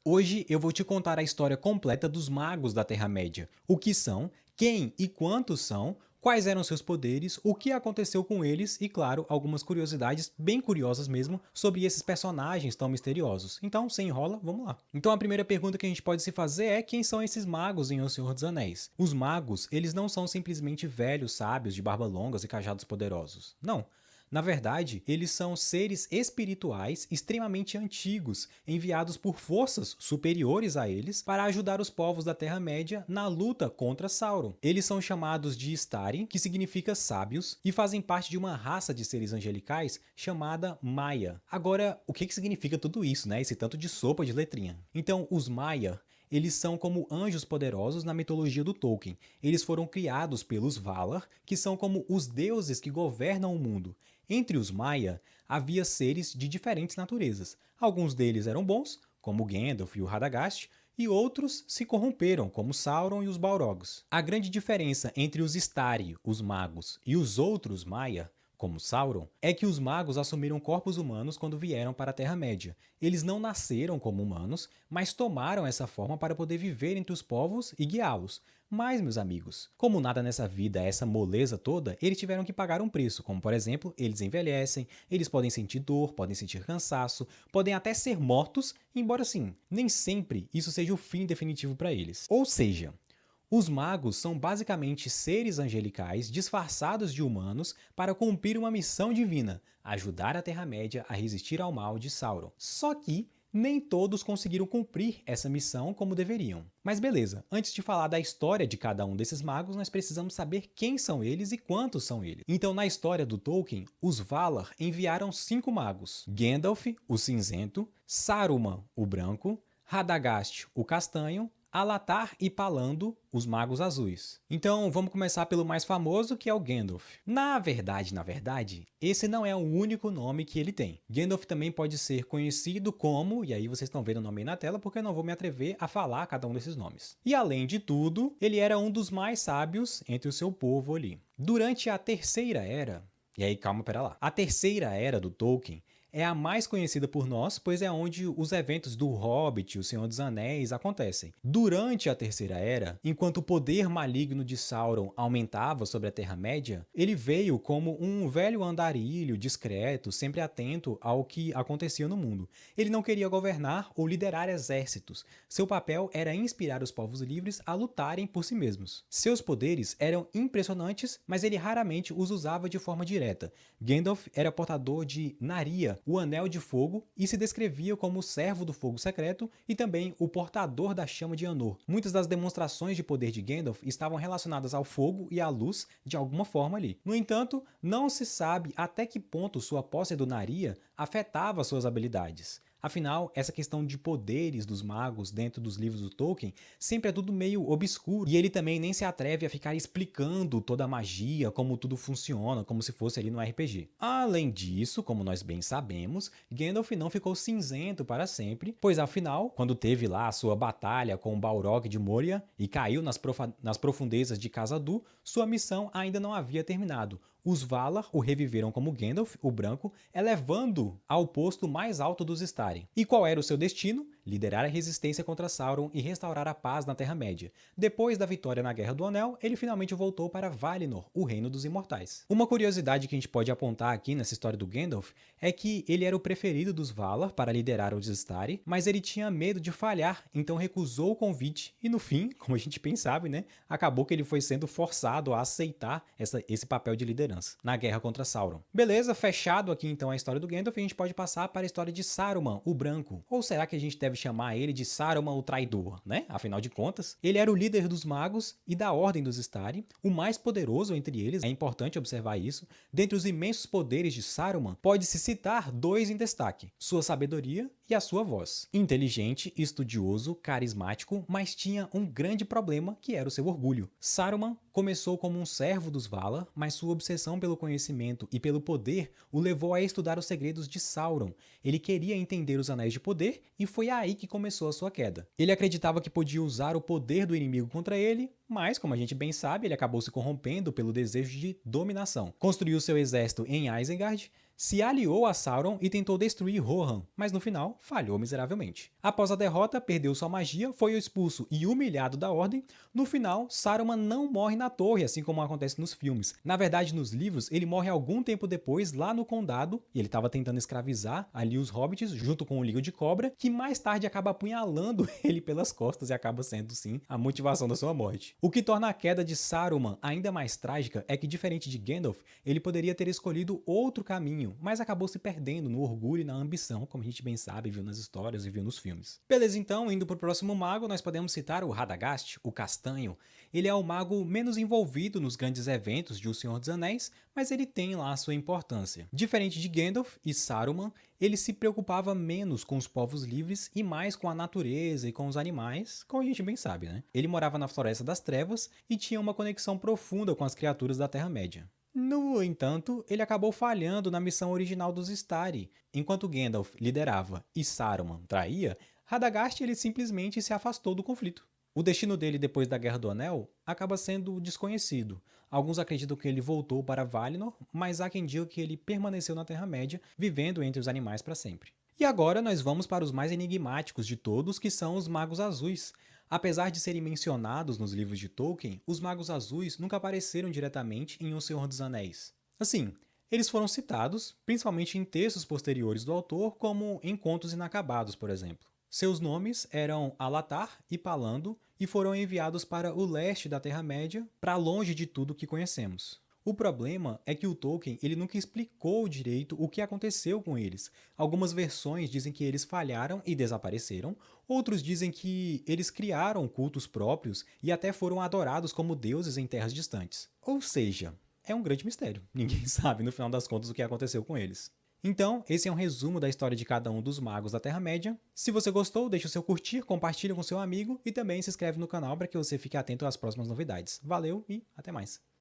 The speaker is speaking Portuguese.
Hoje eu vou te contar a história completa dos magos da Terra-média. O que são, quem e quantos são, quais eram seus poderes, o que aconteceu com eles e, claro, algumas curiosidades bem curiosas mesmo sobre esses personagens tão misteriosos. Então, sem enrola, vamos lá. Então a primeira pergunta que a gente pode se fazer é quem são esses magos em O Senhor dos Anéis? Os magos, eles não são simplesmente velhos sábios de barba longas e cajados poderosos. Não. Na verdade, eles são seres espirituais extremamente antigos, enviados por forças superiores a eles para ajudar os povos da Terra-média na luta contra Sauron. Eles são chamados de Istari, que significa sábios, e fazem parte de uma raça de seres angelicais chamada Maia. Agora, o que significa tudo isso, né? Esse tanto de sopa de letrinha. Então, os Maia, eles são como anjos poderosos na mitologia do Tolkien. Eles foram criados pelos Valar, que são como os deuses que governam o mundo. Entre os Maia, havia seres de diferentes naturezas. Alguns deles eram bons, como Gandalf e o Radagast, e outros se corromperam, como Sauron e os Balrogs. A grande diferença entre os Istari, os magos, e os outros Maia, como Sauron, é que os magos assumiram corpos humanos quando vieram para a Terra-média. Eles não nasceram como humanos, mas tomaram essa forma para poder viver entre os povos e guiá-los. Mas, meus amigos, como nada nessa vida é essa moleza toda, eles tiveram que pagar um preço, como por exemplo, eles envelhecem, eles podem sentir dor, podem sentir cansaço, podem até ser mortos, embora sim, nem sempre isso seja o fim definitivo para eles. Ou seja, os magos são basicamente seres angelicais disfarçados de humanos para cumprir uma missão divina, ajudar a Terra-média a resistir ao mal de Sauron. Só que nem todos conseguiram cumprir essa missão como deveriam. Mas beleza, antes de falar da história de cada um desses magos, nós precisamos saber quem são eles e quantos são eles. Então, na história do Tolkien, os Valar enviaram 5 magos: Gandalf, o cinzento, Saruman, o branco, Radagast, o castanho, Alatar e Palando, os magos azuis. Então vamos começar pelo mais famoso, que é o Gandalf. Na verdade, esse não é o único nome que ele tem. Gandalf também pode ser conhecido como, e aí vocês estão vendo o nome aí na tela porque eu não vou me atrever a falar cada um desses nomes. E além de tudo, ele era um dos mais sábios entre o seu povo ali. Durante a Terceira Era, e aí calma, pera lá. A Terceira Era do Tolkien é a mais conhecida por nós, pois é onde os eventos do Hobbit e o Senhor dos Anéis acontecem. Durante a Terceira Era, enquanto o poder maligno de Sauron aumentava sobre a Terra-média, ele veio como um velho andarilho discreto, sempre atento ao que acontecia no mundo. Ele não queria governar ou liderar exércitos. Seu papel era inspirar os povos livres a lutarem por si mesmos. Seus poderes eram impressionantes, mas ele raramente os usava de forma direta. Gandalf era portador de Naria, o Anel de Fogo, e se descrevia como o servo do fogo secreto e também o portador da chama de Anor. Muitas das demonstrações de poder de Gandalf estavam relacionadas ao fogo e à luz de alguma forma ali. No entanto, não se sabe até que ponto sua posse do Naria afetava suas habilidades. Afinal, essa questão de poderes dos magos dentro dos livros do Tolkien sempre é tudo meio obscuro, e ele também nem se atreve a ficar explicando toda a magia, como tudo funciona, como se fosse ali no RPG. Além disso, como nós bem sabemos, Gandalf não ficou cinzento para sempre, pois afinal, quando teve lá a sua batalha com o Balrog de Moria e caiu nas profundezas de Khazad-dûr, sua missão ainda não havia terminado. Os Valar o reviveram como Gandalf, o branco, elevando ao posto mais alto dos Istari. E qual era o seu destino? Liderar a resistência contra Sauron e restaurar a paz na Terra-média. Depois da vitória na Guerra do Anel, ele finalmente voltou para Valinor, o Reino dos Imortais. Uma curiosidade que a gente pode apontar aqui nessa história do Gandalf é que ele era o preferido dos Valar para liderar os Istari, mas ele tinha medo de falhar, então recusou o convite e no fim, como a gente bem sabe, né, acabou que ele foi sendo forçado a aceitar esse papel de liderança na guerra contra Sauron. Beleza, fechado aqui então a história do Gandalf, a gente pode passar para a história de Saruman, o Branco. Ou será que a gente deve chamar ele de Saruman o Traidor, né? Afinal de contas, ele era o líder dos magos e da Ordem dos Istari, o mais poderoso entre eles, é importante observar isso. Dentre os imensos poderes de Saruman, pode-se citar 2 em destaque: sua sabedoria e a sua voz. Inteligente, estudioso, carismático, mas tinha um grande problema, que era o seu orgulho. Saruman começou como um servo dos Valar, mas sua obsessão pelo conhecimento e pelo poder o levou a estudar os segredos de Sauron. Ele queria entender os Anéis de Poder e foi aí que começou a sua queda. Ele acreditava que podia usar o poder do inimigo contra ele, Mas, como a gente bem sabe, ele acabou se corrompendo pelo desejo de dominação. Construiu seu exército em Isengard, se aliou a Sauron e tentou destruir Rohan, mas no final falhou miseravelmente. Após a derrota, perdeu sua magia, foi expulso e humilhado da Ordem. No final, Saruman não morre na torre, assim como acontece nos filmes. Na verdade, nos livros, ele morre algum tempo depois, lá no Condado, e ele estava tentando escravizar ali os hobbits, junto com o Lírio de Cobra, que mais tarde acaba apunhalando ele pelas costas e acaba sendo, sim, a motivação da sua morte. O que torna a queda de Saruman ainda mais trágica é que, diferente de Gandalf, ele poderia ter escolhido outro caminho, mas acabou se perdendo no orgulho e na ambição, como a gente bem sabe, viu nas histórias e viu nos filmes. Beleza, então, indo pro próximo mago, nós podemos citar o Radagast, o Castanho. Ele é o mago menos envolvido nos grandes eventos de O Senhor dos Anéis, mas ele tem lá a sua importância. Diferente de Gandalf e Saruman, ele se preocupava menos com os povos livres e mais com a natureza e com os animais, como a gente bem sabe, né? Ele morava na Floresta das Trevas e tinha uma conexão profunda com as criaturas da Terra-média. No entanto, ele acabou falhando na missão original dos Istari. Enquanto Gandalf liderava e Saruman traía, Radagast ele simplesmente se afastou do conflito. O destino dele depois da Guerra do Anel acaba sendo desconhecido. Alguns acreditam que ele voltou para Valinor, mas há quem diga que ele permaneceu na Terra-média, vivendo entre os animais para sempre. E agora nós vamos para os mais enigmáticos de todos, que são os Magos Azuis. Apesar de serem mencionados nos livros de Tolkien, os Magos Azuis nunca apareceram diretamente em O Senhor dos Anéis. Assim, eles foram citados, principalmente em textos posteriores do autor, como em Contos Inacabados, por exemplo. Seus nomes eram Alatar e Palando e foram enviados para o leste da Terra-média, para longe de tudo que conhecemos. O problema é que o Tolkien ele nunca explicou direito o que aconteceu com eles. Algumas versões dizem que eles falharam e desapareceram, outros dizem que eles criaram cultos próprios e até foram adorados como deuses em terras distantes. Ou seja, é um grande mistério. Ninguém sabe no final das contas o que aconteceu com eles. Então, esse é um resumo da história de cada um dos magos da Terra-média. Se você gostou, deixe o seu curtir, compartilhe com seu amigo e também se inscreve no canal para que você fique atento às próximas novidades. Valeu e até mais!